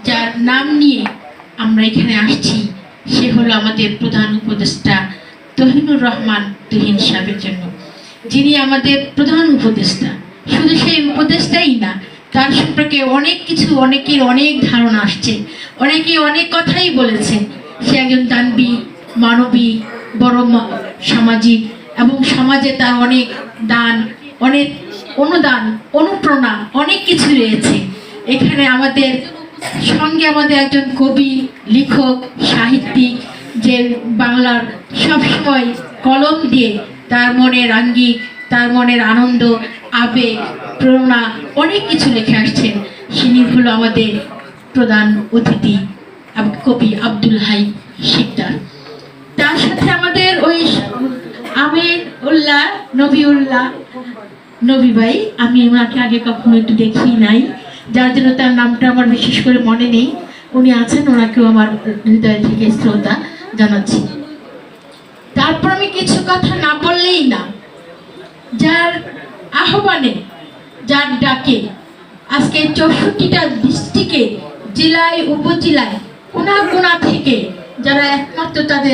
যার নাম নিয়ে আমরা এখানে আসছি সে হলো আমাদের প্রধান উপদেষ্টা তহিনুর রহমান তুহিন সাহেবের জন্য, যিনি আমাদের প্রধান উপদেষ্টা। শুধু সেই উপদেষ্টাই না, তার সম্পর্কে অনেক কিছু অনেকের অনেক ধারণা আসছে, অনেকে অনেক কথাই বলেছেন। সে একজন দানবিক, মানবিক, বড় সামাজিক, এবং সমাজে তার অনেক দান, অনেক অনুদান, অনুপ্রেরণা অনেক কিছু রয়েছে। এখানে আমাদের সঙ্গে আমাদের একজন কবি, লেখক, সাহিত্যিক, যে বাংলার সবসময় কলম দিয়ে তার মনের আঙ্গিক, তার মনের আনন্দ, আবেগ, প্রেরণা অনেক কিছু লিখে আসছেন। তিনি হলো আমাদের প্রধান অতিথি কবি আব্দুল হাই শিকদার। তার সাথে আমাদের ওই আমির উল্লাহ নবীউল্লাহ নবী ভাই, আমি ওনাকে আগে কখনো একটু দেখি নাই, যার জন্য তার নামটা আমার বিশেষ করে মনে নেই। উনি আছেন, ওনাকেও আমার হৃদয় থেকে শ্রদ্ধা জানাচ্ছি। তারপর আমি কিছু কথা না বললেই না, যার আহ্বানে, যার ডাকে আজকে 64টা ডিস্ট্রিক্টে, জেলায়, উপজেলায়, কোনা কোনা থেকে যারা একমাত্র তাদের